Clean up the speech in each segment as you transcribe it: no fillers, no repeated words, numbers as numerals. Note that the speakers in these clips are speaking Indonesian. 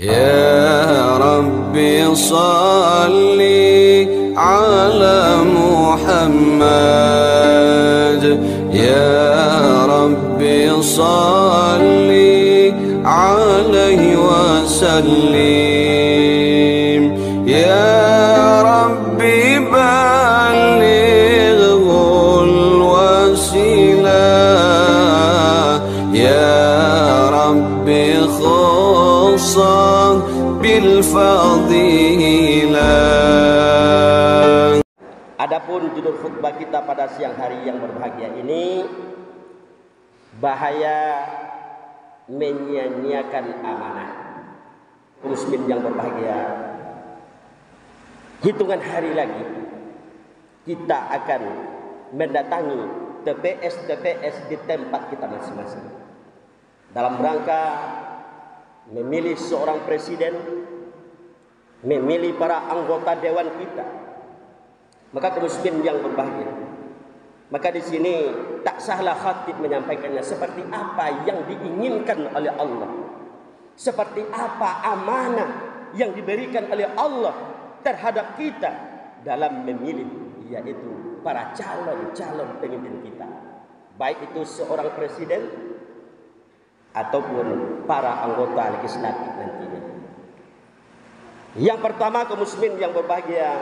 يا ربي صل على محمد يا ربي صل عليه وسلم يا ربي بلغه الوسيلة يا ربي خصه بالفضيلة. Adapun judul khutbah kita pada siang hari yang berbahagia ini, bahaya menyia-nyiakan amanah. Muslim yang berbahagia, hitungan hari lagi kita akan mendatangi TPS-TPS di tempat kita masing-masing dalam rangka memilih seorang presiden, memilih para anggota dewan kita. Maka kaum muslimin yang berbahagia, maka di sini tak salah khatib menyampaikannya seperti apa yang diinginkan oleh Allah, seperti apa amanah yang diberikan oleh Allah terhadap kita dalam memilih, yaitu para calon-calon pemimpin kita, baik itu seorang presiden ataupun para anggota legislatif nantinya. Yang pertama kaum muslimin yang berbahagia,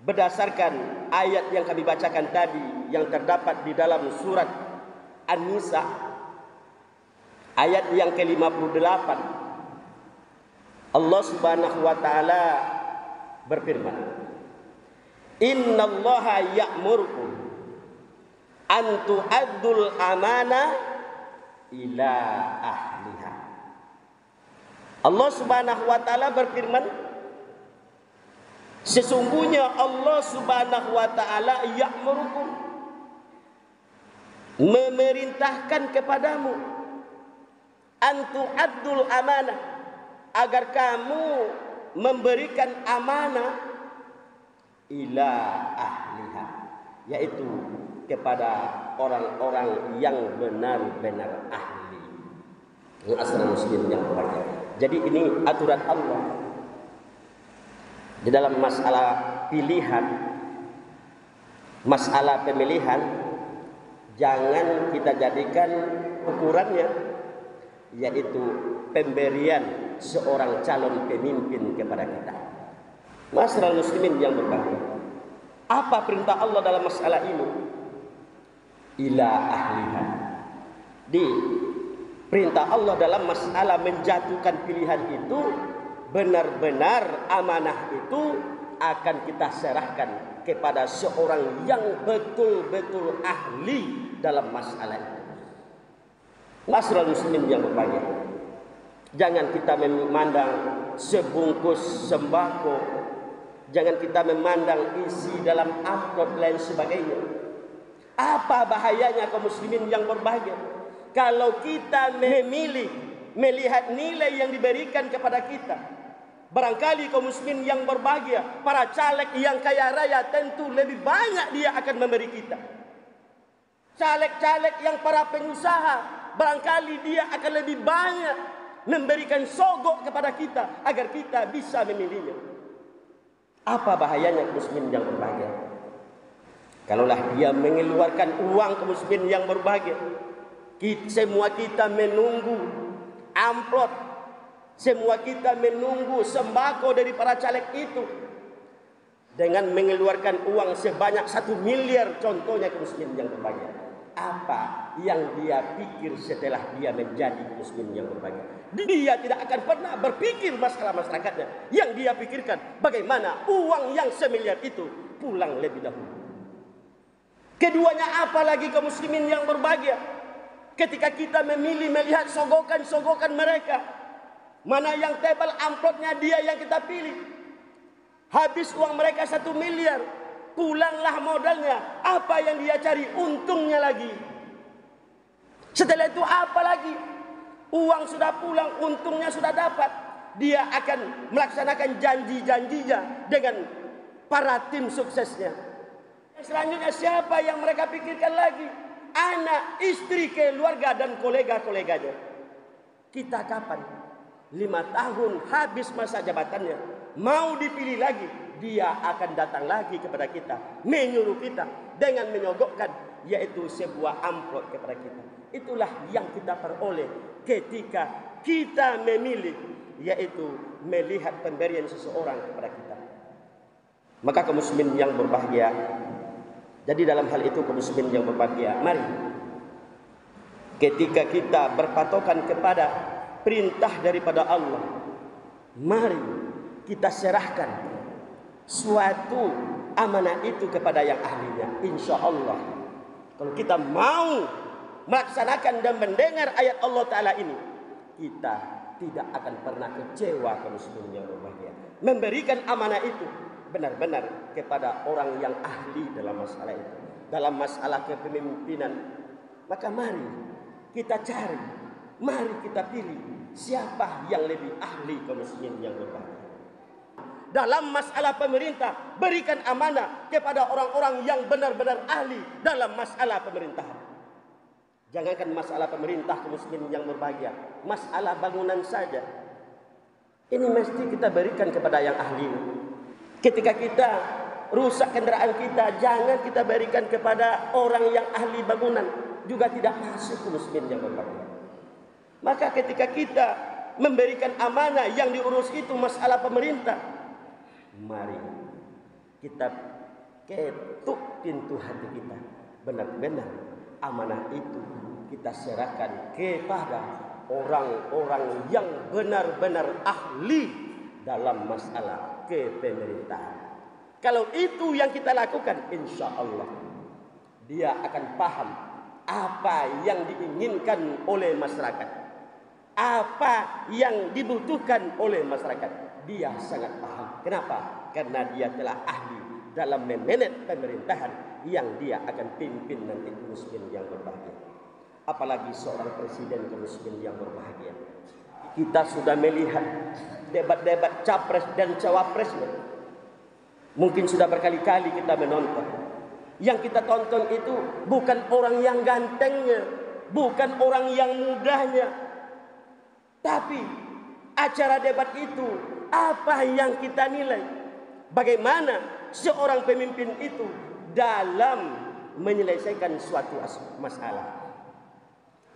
berdasarkan ayat yang kami bacakan tadi yang terdapat di dalam surat An-Nisa ayat yang ke-58, Allah Subhanahu wa taala berfirman, "Innallaha ya'murukum an tu'addul amana ila ahliha." Allah Subhanahu wa taala berfirman, sesungguhnya Allah Subhanahu wa taala ya'murukum, memerintahkan kepadamu, antu addul amanah, agar kamu memberikan amanah ila ahliha, yaitu kepada orang-orang yang benar-benar ahli. Asal muslim yang berbahagia. Jadi ini aturan Allah di dalam masalah pilihan, masalah pemilihan. Jangan kita jadikan ukurannya yaitu pemberian seorang calon pemimpin kepada kita. Masyarakat muslimin yang berbahagia, apa perintah Allah dalam masalah ini? Ila ahliha. Di perintah Allah dalam masalah menjatuhkan pilihan itu, benar-benar amanah itu akan kita serahkan kepada seorang yang betul-betul ahli dalam masalah itu. Masyarakat muslimin yang berbahagia, jangan kita memandang sebungkus sembako, jangan kita memandang isi dalam amplop lain sebagainya. Apa bahayanya kaum muslimin yang berbahagia kalau kita memilih melihat nilai yang diberikan kepada kita? Barangkali kaum muslimin yang berbahagia, para caleg yang kaya raya tentu lebih banyak dia akan memberi kita. Caleg-caleg yang para pengusaha, barangkali dia akan lebih banyak memberikan sogok kepada kita agar kita bisa memilihnya. Apa bahayanya kaum muslimin yang berbahagia? Kalaulah dia mengeluarkan uang kaum muslimin yang berbahagia, semua kita menunggu amplop, semua kita menunggu sembako dari para caleg itu dengan mengeluarkan uang sebanyak 1 miliar contohnya kaum muslimin yang berbahagia. Apa yang dia pikir setelah dia menjadi muslim yang berbahagia? Dia tidak akan pernah berpikir masalah masyarakatnya. Yang dia pikirkan bagaimana uang yang 1 miliar itu pulang lebih dahulu. Keduanya apa lagi kaum muslimin yang berbahagia? Ketika kita memilih melihat sogokan-sogokan mereka, mana yang tebal amplopnya dia yang kita pilih. Habis uang mereka 1 miliar, pulanglah modalnya. Apa yang dia cari? Untungnya lagi. Setelah itu apa lagi? Uang sudah pulang, untungnya sudah dapat. Dia akan melaksanakan janji-janjinya dengan para tim suksesnya. Selanjutnya siapa yang mereka pikirkan lagi? Anak, istri, keluarga dan kolega-koleganya. Kita kapan 5 tahun habis masa jabatannya, mau dipilih lagi, dia akan datang lagi kepada kita, menyuruh kita dengan menyogokkan, yaitu sebuah amplop kepada kita. Itulah yang kita peroleh ketika kita memilih, yaitu melihat pemberian seseorang kepada kita. Maka kaum muslimin yang berbahagia, jadi dalam hal itu kaum muslimin yang berbahagia, mari ketika kita berpatokan kepada perintah daripada Allah, mari kita serahkan suatu amanah itu kepada yang ahlinya. Insya Allah, kalau kita mau melaksanakan dan mendengar ayat Allah Ta'ala ini, kita tidak akan pernah kecewa kaum muslimin yang berbahagia. Memberikan amanah itu benar-benar kepada orang yang ahli dalam masalah itu, dalam masalah kepemimpinan. Maka mari kita cari, mari kita pilih siapa yang lebih ahli kaum muslimin yang berbahagia. Dalam masalah pemerintah, berikan amanah kepada orang-orang yang benar-benar ahli dalam masalah pemerintahan. Jangankan masalah pemerintah kaum muslimin yang berbahagia, masalah bangunan saja ini mesti kita berikan kepada yang ahli. Ketika kita rusak kendaraan kita, jangan kita berikan kepada orang yang ahli bangunan, juga tidak masuk kaum muslimin yang berbahagia. Maka ketika kita memberikan amanah yang diurus itu masalah pemerintah, mari kita ketuk pintu hati kita, benar-benar amanah itu kita serahkan kepada orang-orang yang benar-benar ahli dalam masalah kepemerintahan. Kalau itu yang kita lakukan, insya Allah dia akan paham apa yang diinginkan oleh masyarakat, apa yang dibutuhkan oleh masyarakat. Dia sangat paham. Kenapa? Karena dia telah ahli dalam memanage pemerintahan yang dia akan pimpin nanti muslim yang berbahagia. Apalagi seorang presiden muslim yang berbahagia. Kita sudah melihat debat-debat capres dan cawapres. Mungkin sudah berkali-kali kita menonton. Yang kita tonton itu bukan orang yang gantengnya, bukan orang yang mudahnya, tapi acara debat itu apa yang kita nilai? Bagaimana seorang pemimpin itu dalam menyelesaikan suatu masalah?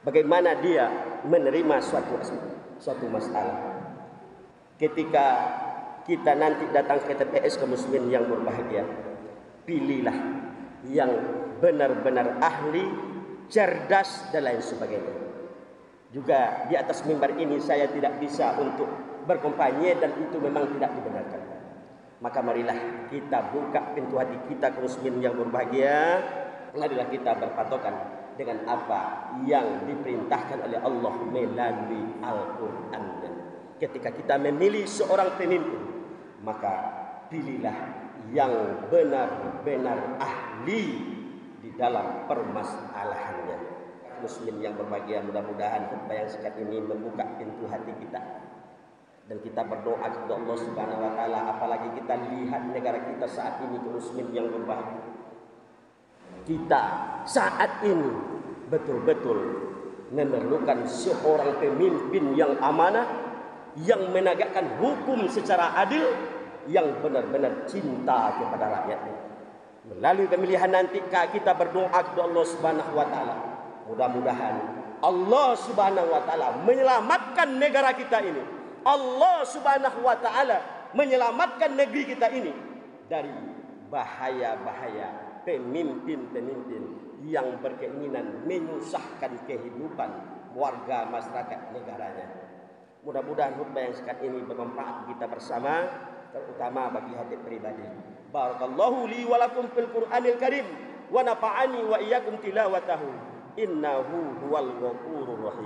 Bagaimana dia menerima suatu masalah? Ketika kita nanti datang ke TPS kaum muslimin yang berbahagia, pilihlah yang benar-benar ahli, cerdas dan lain sebagainya. Juga di atas mimbar ini saya tidak bisa untuk berkampanye dan itu memang tidak dibenarkan. Maka marilah kita buka pintu hati kita kaum muslimin yang berbahagia. Marilah kita berpatokan dengan apa yang diperintahkan oleh Allah melalui Al-Qur'an. Ketika kita memilih seorang pemimpin, maka pilihlah yang benar-benar ahli di dalam permasalahannya. Muslim yang berbahagia, mudah-mudahan khutbah yang singkat ini membuka pintu hati kita dan kita berdoa kepada Allah Subhanahu wa taala. Apalagi kita lihat negara kita saat ini, muslim yang berbahagia, kita saat ini betul-betul memerlukan seorang pemimpin yang amanah, yang menegakkan hukum secara adil, yang benar-benar cinta kepada rakyatnya. Melalui pemilihan nanti kita berdoa kepada Allah Subhanahu wa taala. Mudah-mudahan Allah Subhanahu wa taala menyelamatkan negara kita ini. Allah Subhanahu wa taala menyelamatkan negeri kita ini dari bahaya-bahaya pemimpin-pemimpin yang berkeinginan menyusahkan kehidupan warga masyarakat negaranya. Mudah-mudahan khutbah yang singkat ini bermanfaat kita bersama, terutama bagi hati pribadi. Barakallahu li wa lakum fil Qur'anil Karim wa nafa'ani wa iyyakum tilawatahu. Innahu huwal ghafurur rahim.